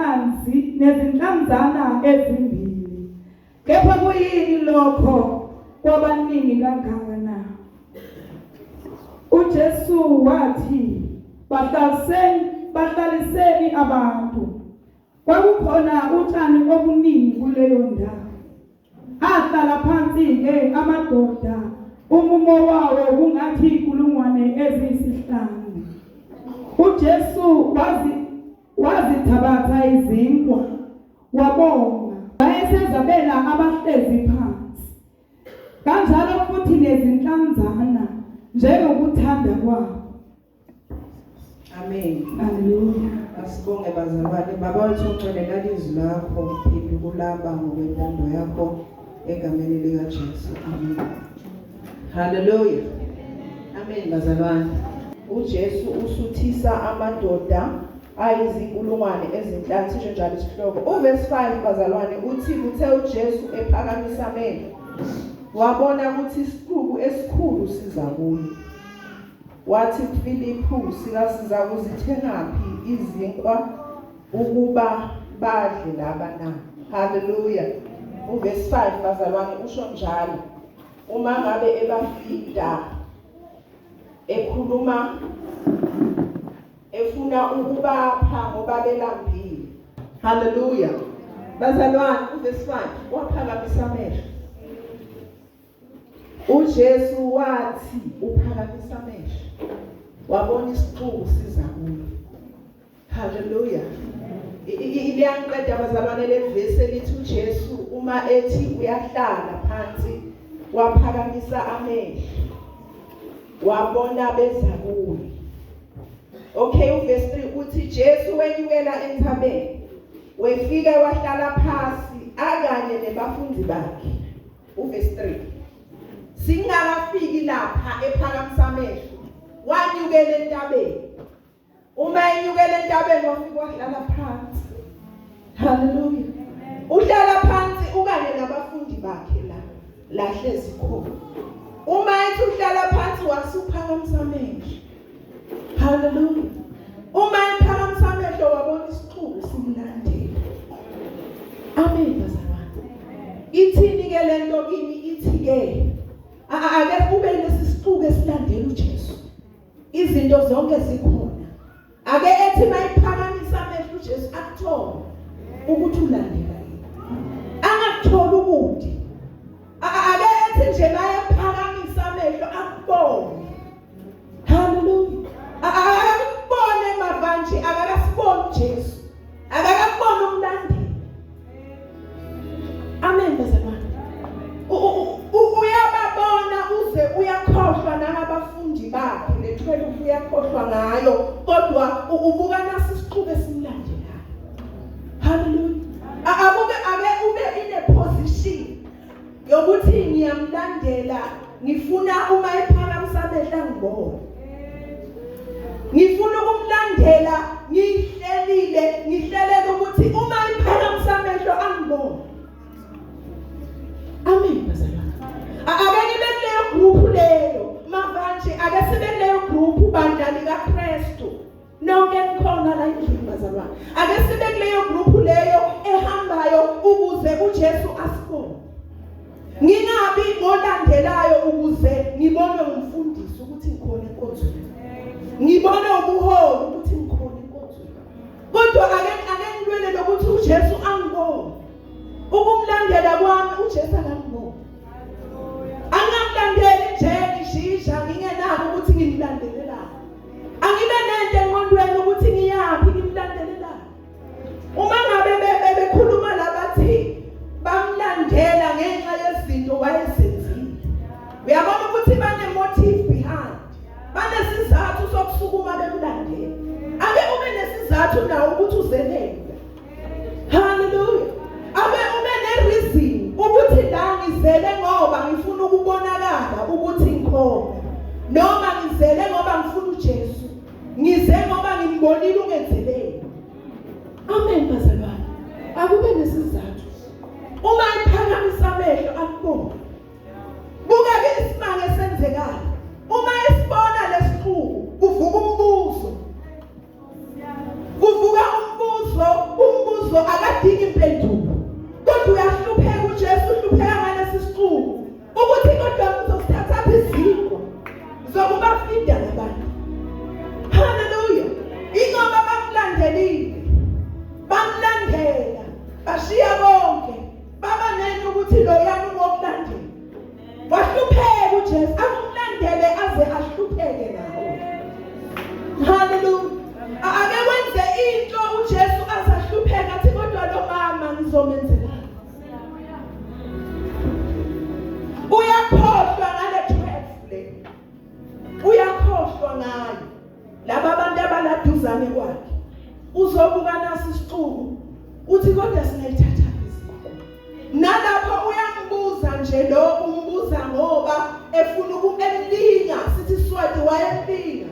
namanzi nezinhlanzana ezimbili. Kepha kuyini lokho kwabaningi kangaka na? uJesu wathi, bahlaliseni abantu. Kwakukhona utshani obuningi kuleyo ndawo. Ahlala phansi-ke amadoda, umumo wawo kungathi 5,000. uJesu wazithabatha izinkwa, wabonga, wayesezabela abahlezi phansi. Kanjalo futhi nezinhlanzana njengokuthanda kwabo. Amen. Haleluya. Asibonge bazalwane. Baba wethu ungcwele lalizwi lakho, phinde kulaba ngokwentando yakho egameni lika Jesu. Amen. Hallelujah. Amen bazalwane. uJesu usuthisa amadoda ayizinkulungwane ezinhlanu, sisho njalo isihloko. Uverse 5 bazalwane uthi kuthe uJesu ephakamisa amehlo wabona ukuthi isiqubu esikhulu siza kuye. Wathi kuFilipu, siza kuzithengaphi izinkwa ukuba badle laba na? Hallelujah. Uverse 5 bazalwane usho njalo. Uma ngabe ebafida ekhuluma efuna ukubapha ngoba belambile. Hallelujah. Bazalwane uverse 5 waphakamisa amehlo. uJesu wathi uphakamisa amehlo wabona isiqubu siza kuye. Hallelujah. Iliyanqeda bazalwane levesi elithi uJesu uma ethi uyahlala phansi waphakamisa amehlo wabona beza kuye. Okay, uverse 3 uthi Jesu wenyukela enthabeni wefika wahlala phansi akanye nebafundi bakhe. Uverse 3 singakafiki lapha ephakamisa amehlo wanyukela entabeni. Uma enyukela entabeni wafika wahlala phansi. Hallelujah. Uhlala phansi ukanye nabafundi bakhe la hlezi khona. Uma ethi uhlala phansi wasuphakamisa amehlo. Hallelujah. Uma ephakamisa amehlo wabona isiqubu simlandela. Amen bazalwane. Ithini ke lento kimi ithi ke ake kube lesisiqubu esilandela uJesu. Izinto zonke zikhona. Ake ethi mayiphakamisa amehlo uJesu akuthole ukuthi ulandela yini. Angakutholi ukuthi. Ake ethi nje mayephakamisa amehlo akubone. Hallelujah. Akakubone mavanje, akakasibone uJesu. Akakubone umlandeli. Amen bazalwane. Uyababona uze uyakhohlwa nabafundi bakhe lethwele uyakhohlwa ngayo kodwa ubuka nasi isiqubu esimlandelayo. Hallelujah. Ake ube in a position yokuthi ngiyamlandela, ngifuna uma ephakamisa amehlo angibone. Ngifuna ukumlandela ngihlelela ukuthi uma ephakamisa amehlo angibone. Amen bazalwane. Ake nibe kuleyo group leyo mavanje, ake sibe kuleyo group bandla likaKristu nonke nikhona la endlini bazalwane. Ake sibe kuleyo group leyo ehambayo ukuze uJesu asibone. Ngingabi ngolandelayo ukuze ngibone umfundisi ukuthi ngikhona enkonzweni. Ngibone ubuholi ukuthi ngikhona enkonzweni. Kodwa ake ngilwele lokuthi uJesu angibone. Ukumlandela kwami uJesu akangibone. Angamlandeli nje ngishisha ngingenako ukuthi ngimlandelela. Angibe nento engqondweni ukuthi ngiyaphi ngimlandelela. Uma ngabe bekhuluma labathi bamlandela ngenxa yezinto wayesenzile. Uyabona ukuthi bane motive behind. Banesizathu sokusukuma bemlandela. Ake ube nesizathu nawo ukuthi uzelele. Hallelujah. Ake ube nereason ukuthi la ngizele ngoba ngifuna ukubonakala ukuthi ngikhona. Noma ngizele ngoba ngifuna uJesu. Ngize ngoba ngimbonile ungenzeleni. Amen bazalwane. Akube nesizathu. Uma iphakamisa amehlo akubona. Buka ke isimanga esenzekayo. Uma esibona lesiqubu kuvuka umbuzo. Kuvuka umbuzo umbuzo akadingi impendulo. Kodwa uyahlupheka uJesu uhlupheka ngalesi siqubu. Ukuthi kodwa uzosithatha izinkwa zokubafinda nabantu. Hallelujah. Ingoba bamlandelile. Bamlandela. Bashiya bonke. Baba nene ukuthi lo yami ngokulandela. Wahlupheka uJesu akumlandele aze ahlupheke nawe. Hallelujah. Ake wenze into uJesu azahlupheka athi kodwa lo mama ngizomenzela. Uyakhohlwa ngale 12 le. Uyakhohlwa ngayo. Laba abantu abaladuzane kwakhe. Uzobuka nasi isiqubu. Uthi kodwa singayithatha izinto. Nalapho uyambuza nje lo umbuza ngoba efuna ukumelinga sithi Swati wayelinga.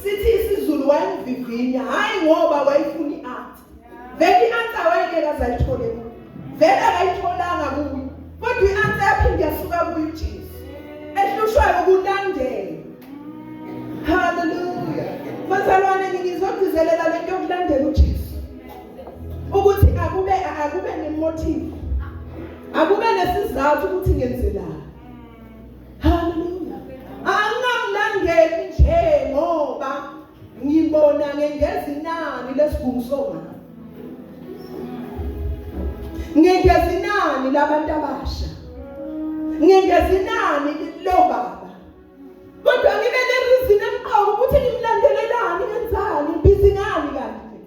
Sithi isiZulu wayemvivinya hayi ngoba wayefuna i-answer. Vele i-answer wayengeke azayithole. Vele akayitholanga kuyo. Kodwa i-answer yaphinde yasuka kuyo uJesu. Ehlushwayo ukulandela. Hallelujah. Bazalwane ngizogcizelela lento yokulandela uJesu. Ukuthi akube nemotive. Akube nesizathu ukuthi ngenzelani. Hallelujah. Angamlandeli nje ngoba ngibona ngengeza inani lesibungu somama. Ngengeza inani labantu abasha. Ngengeza inani lo baba. Kodwa ngibe nereason emqoka ukuthi ngimlandelelani ngenzani busy ngani kanti.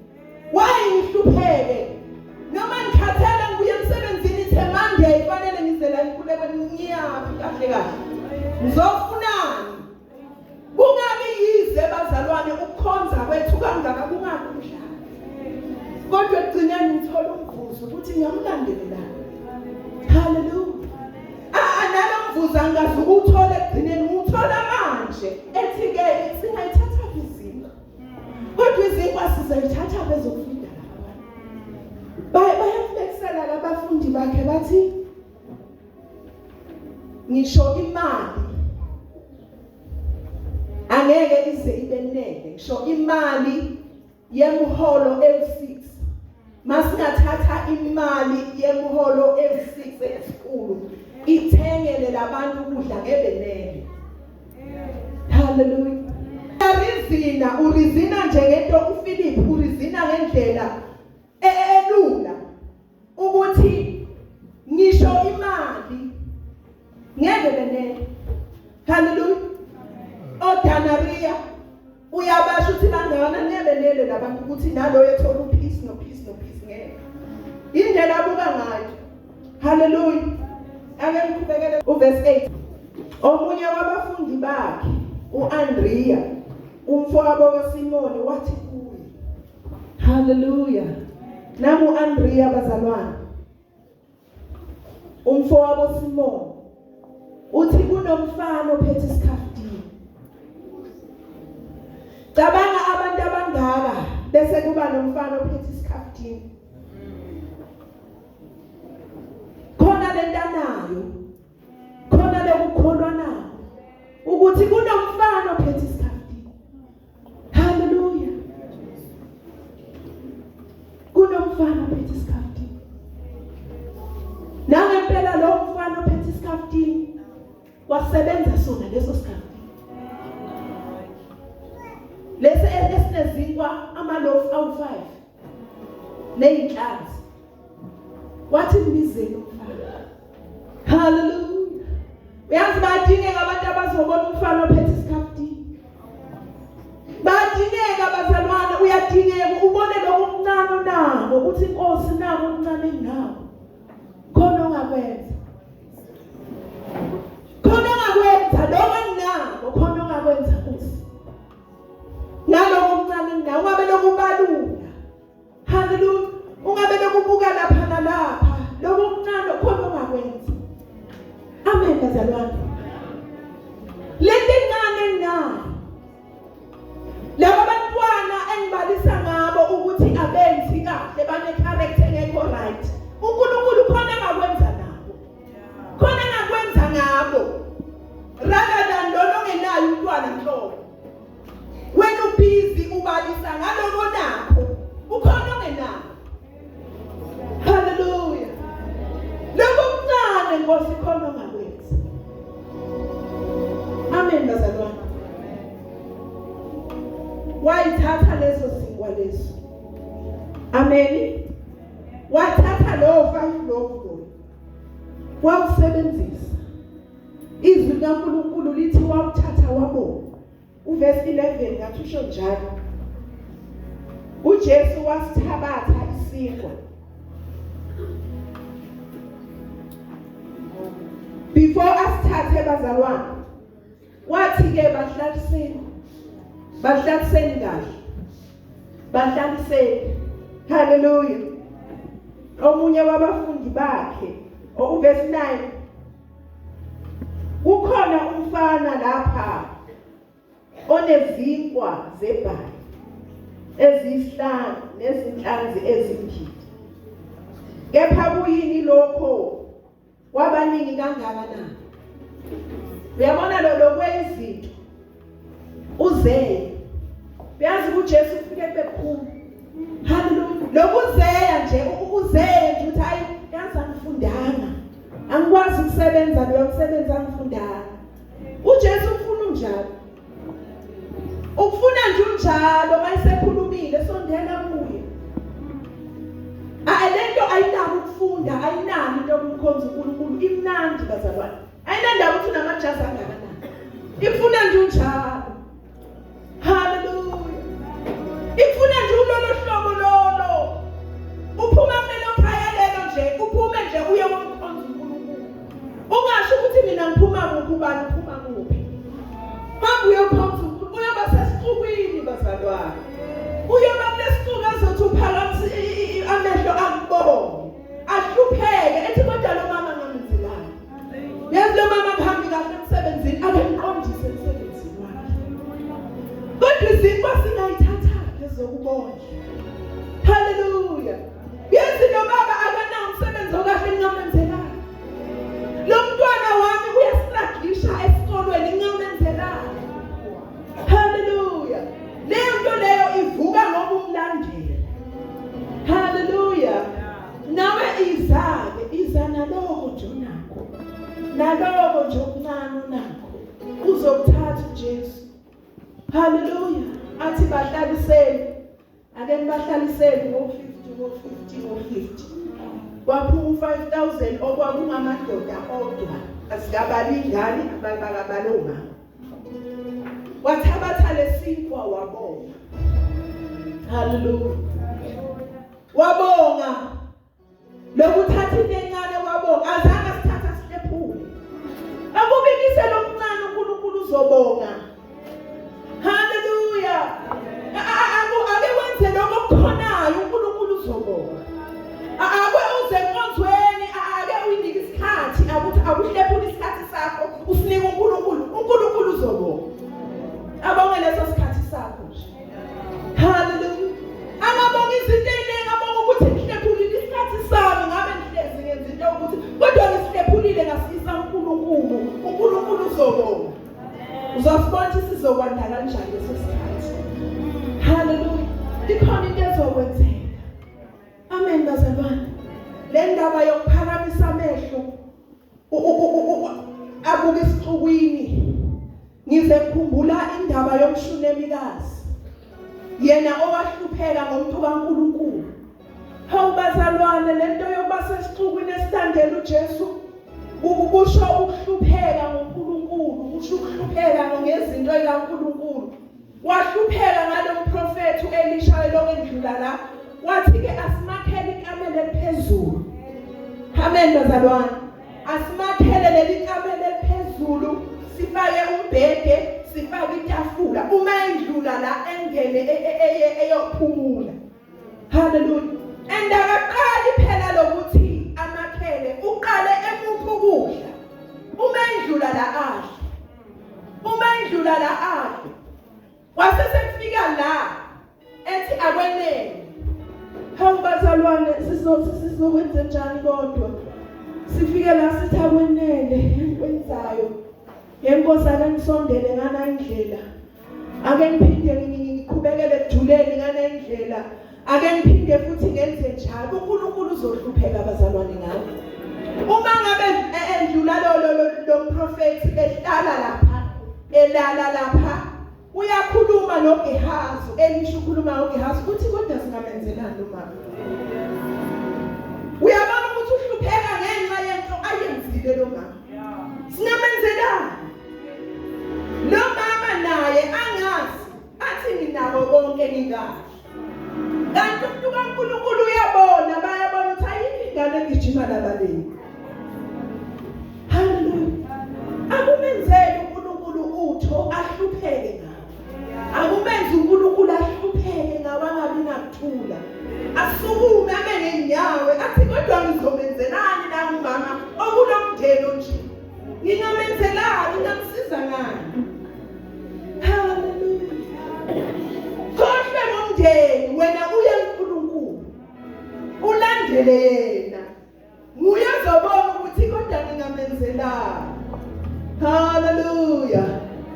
Why ngihlupheke? Noma ngikhathele ngibuye emsebenzini ithe Monday kufanele ngizela ikhuleko ngiyapi kahle kahle. Ngizofunani? Kungabi yize bazalwane ukukhonza kwethu kangaka kungabi umdlalo. Kodwa egcineni ngithola umvuzo ukuthi ngiyamlandelelana. Hallelujah. Nalo mvuzo angazi ukuthola egcineni uthola manje. Ethi ke singayithatha izinto. Kodwa izinto asizayithatha bezofunda lapha. Bayaflexela labafundi bakhe bathi ngisho imali angeke ize ibenele. Ngisho imali yemholo L6 masingathatha imali yemholo L6 esikhulu ithengele labantu ukudla ngebenele. Hallelujah. Urizina njengento uPhilip urizina ngendlela elula ukuthi ngisho imali ngeke benele. Hallelujah. Odanaria uyabasho ukuthi bangana nebenele labantu ukuthi nalo yethola upeace no ngeke. Indlela abuka ngayo. Hallelujah. Ake ngiqhubekele uverse 8. Omunye wabafundi bakhe uAndrea umfowabo kaSimoni wathi kuye. Hallelujah. Namu uAndrea bazalwane. Umfowabo Simoni uthi kunomfana ophethe isikhaftini. Cabanga abantu abangaka bese kuba nomfana ophethe isikhaftini. Khona lentanayo. Khona lokukholwa nayo. Ukuthi kunomfana ophethe isikhaftini. Hallelujah. Kunomfana ophethe isikhaftini. Nangempela lo mfana ophethe isikhaftini wasebenza sona leso sikhaftini. Lese esinezinkwa amalofu awu5 nezinhlanzi. Wathi mbizeni umfana. Hallelujah. Uyazi badingeka abantu abazobona umfana ophethe isikhaftini. Badingeka bazalwane uyadingeka ubone lokuncane nabo ukuthi inkosi nabo okuncane nabo. Khona ongakwenza. Khona ongakwenza lokho nabo khona ongakwenza Nkosi. Naloko okuncane nawe ungabe lokubalula. Hallelujah. Ungabe lokubuka lapha nalapha. Lokho okuncane khona ongakwenza. Amen bazalwane. Lento encane nayo. Laba bantwana engibalisa ngabo ukuthi abenzi kahle bane character engekho right. uNkulunkulu khona engakwenza nabo. Nkosi khona ongakwenza. Amen bazalwane. Wayithatha lezo zinkwa lezo. Amen. Wathatha lo 5 loaf. Wawusebenzisa. Izwi likaNkulunkulu lithi wawuthatha wabonga. Uverse 11 ngathi usho njalo. uJesu wasithabatha isinkwa. Before asithathe bazalwane, wathi ke bahlaliseni kahle. Bahlaliseni. Hallelujah. Omunye wabafundi bakhe, uverse 9. Kukhona umfana lapha onezinkwa zebhali eziyisihlanu nezinhlanzi ezimbili. Kepha kuyini lokho wabaningi kangakanani? Uyabona lo kwezinto uzeya. Uyazi uJesu ufike bekhulu. Hallelujah. Lokuzeya nje uzeya nje uthi hayi yazi angifundanga. Angikwazi ukusebenza lo msebenzi angifundanga. uJesu ufuna njalo. Ukufuna nje njalo mayisekhulumile sondela kuye. Lento ayinabo ukufunda, ayinani into yokumkhonza uNkulunkulu, imnandi bazalwane. Ayinandaba ukuthi unamajazi angakanani. Ifuna nje njalo. Hallelujah. Ifuna nje ulolo hlobo lolo. Uphuma kumele ukhayelelo nje, uphume nje uye kumkhonza uNkulunkulu. Ungasho ukuthi mina ngiphuma kuphi ubani uphuma kuphi. Manje uyokhonza uNkulunkulu, uyoba sesixukwini bazalwane. Uyoba nesixuku azothi uphakamisa amehlo akubone. Ahlupheke ethi kodwa lo mama ngamenzilana. Yazi lo mama phambi kahle emsebenzini akamqondise emsebenzini wakhe. Kodwa izinto singayithatha ezokubona. Hallelujah. Yazi lo baba akanawo umsebenzi okahle ngamenzela. Lo mntwana wami uyastruglisha esikolweni ngamenzela. Hallelujah. Lento leyo ivuka ngoba umlandela. Hallelujah. Nawe iza naloko nje unakho. Naloko nje okuncane unakho. Uzokuthatha uJesu. Hallelujah. Athi bahlaliseni. Ake nibahlaliseni ngo50. Kwaphuma 5,000 okwakungamadoda odwa. Asikabali ingane abakabaloma. Wathabatha lesinkwa wabonga. Hallelujah. Wabonga. Lokuthatha into encane wabonga. Azange sithatha silephule. Akubikise lokuncane uNkulunkulu uzobonga. Hallelujah. Ake wenze lokho okukhonayo uNkulunkulu uzobonga. Ake uze enkonzweni, ake uyinike isikhathi, akuhlephule isikhathi sakho, usinike uNkulunkulu uzobonga. Abonge leso sikhathi sakho nje. Hallelujah. Angabonga izinto eziningi, abonga ukuthi ngihlephulile isikhathi sami, ngabe ngihlezi ngenza into ukuthi kodwa ngihlephulile ngasisa uNkulunkulu uzobonga. Uzasibona ukuthi sizokwanda kanjani leso sikhathi. Hallelujah. Ikhona into ezokwenzeka. Amen bazalwane. Le ndaba yokuphakamisa amehlo abuke isixukwini. Ngize ngikhumbula indaba yomshunemikazi. Yena owahlupheka ngomuntu kaNkulunkulu. Hawu bazalwane, lento yokuba sesixukwini esithandela uJesu ukusho ukuhlupheka ngoNkulunkulu, kusho ukuhlupheka ngezinto zikaNkulunkulu. Wahlupheka ngalo mprofeti uElisha elokendlula la. Wathi ke asimakhele ikamela eliphezulu. Amen bazalwane. Asimakhele leli kamela eliphezulu, sifake umbhede, sifake itafula. Uma endlula la engene eyophumula. Hallelujah. Endakaqali phela lokuthi amakhele uqale emuphi ukudla. Uma endlula la adle. Wase sekufika la ethi akwenele. Hawu bazalwane, sizokwenza njani kodwa? Sifike la sithi akwenele enkwenzayo. Yenkosi ake ngisondele ngana indlela. Ake ngiphinde ngiqhubekele ejuleni ngana indlela. Ake ngiphinde futhi ngenze njalo. uNkulunkulu uzohlupheka bazalwane ngani. Uma mangabe endlula lo prophet elala lapha uyakhuluma noGehazi elisho ukhuluma noGehazi uthi kodwa singabenzelani umama uyabona ukuthi uhlupheka ngenxa yento ayenzile lo mama singabenzelani lo mama naye angazi athi ninabo bonke ningazi kanti umuntu kaNkulunkulu uyabona bayabona ukuthi ayikho ingane egijima labaleni haleluya akumenzele uNkulunkulu utho ahlupheke ngawo akumenzi uNkulunkulu ahlupheke ngawo angabi nakuthula asukume ame ngenyawo athi kodwa ngizomenzelani na umama okunomndeni nje ngingamenzelani ngamsiza ngani haleluya kodwa nomndeni wena uye uNkulunkulu ulandele yena nguye ozobona ukuthi kodwa ngingamenzelani haleluya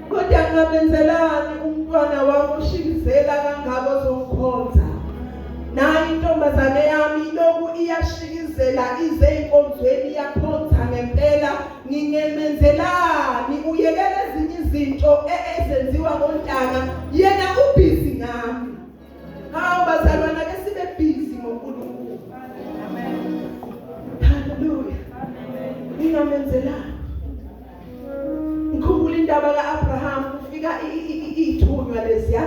kodwa ngingamenzelani umntwana wami ushikizela kangako zonkhonza nayi intombazane yami lokhu iyashikizela ize enkonzweni yakhonza ngempela ngingemenzelani uyekela ezinye izinto ezenziwa ngontanga yena ubhizi ngami hawu bazalwana ke sibe busy ngoNkulunkulu amen haleluya ngingamenzelani ngikhumbula indaba kaAbraham kufika ithunywa lesiya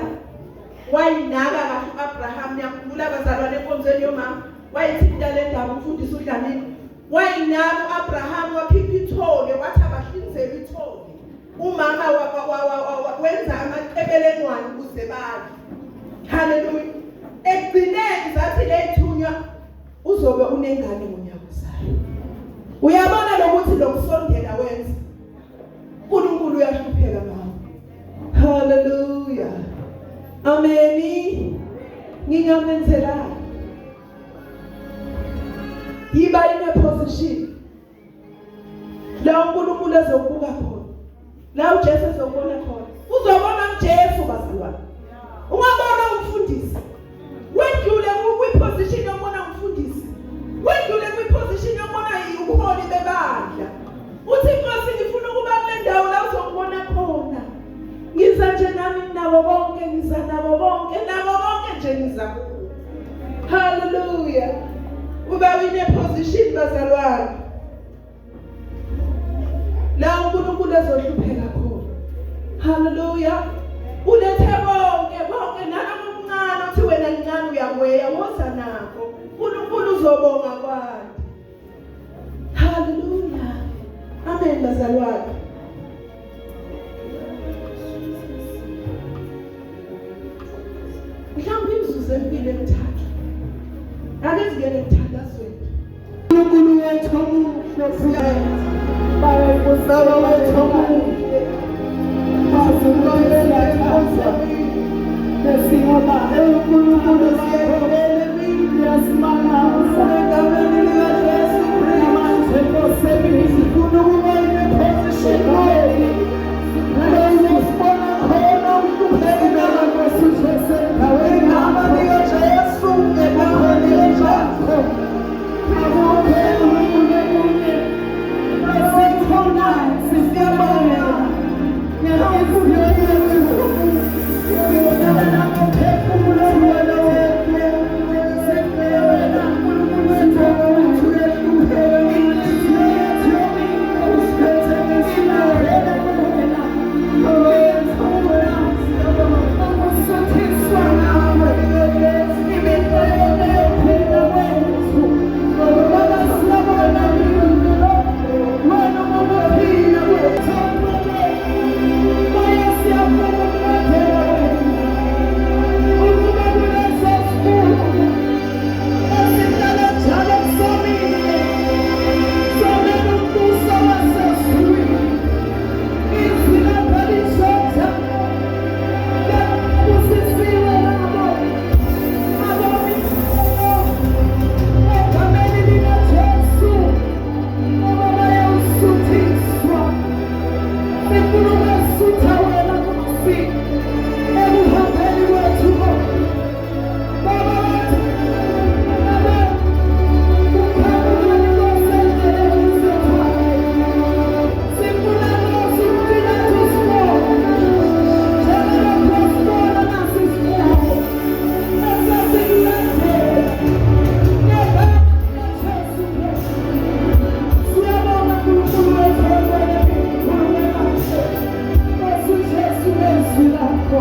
wayinaka kahle uAbraham yakhumbula bazalwane enkonzweni yomama wayithinta le ndaba umfundisi uDlamini wayinaka uAbraham wakhipha ithole wathi abahlinzeke ithole umama wenza amaqebelengwane ukuze badle haleluya ekugcineni zathi lethunywa uzobe unengane ngonyaka uzayo uyabona lokuthi lokusondela wenza uNkulunkulu uyahlupheka ngawo haleluya ameni ngingamenzelani yiba in a position la uNkulunkulu ezokubuka khona la uJesu ezobona khona uzobona uJesu bazalwane ungabona umfundisi wedlule kwi-position yokubona umfundisi wedlule kwi-position yokubona ubuholi bebandla uthi Nkosi ngifuna ukuba kule ndawo la uzokubona khona ngiza nje nami nabo bonke ngiza nabo bonke nje ngiza kubo haleluya ube in a position bazalwane la uNkulunkulu ezohlupheka khona haleluya ulethe bonke nalokuncane uthi wena ncane uyakweya woza nakho uNkulunkulu uzobonga kwani haleluya amen bazalwane mhlawumbe imizuzu empilo emithathu ake singene emthandazweni uNkulunkulu wethu omuhle baye kusaba wethu omuhle masibonele inkosi lesingoma uNkulunkulu siyebonele mina yasimangasa egameni likaJesu Kristu manje Nkosi sifuna ukuba in a position usibona khona ukuphela kwesizwe endaweni amani kaJesu endaweni kaJesu akuphela uNkulunkulu sithona sisiyabona ngiyazizwa sibona lapho phefumulo wena wena izwi lakho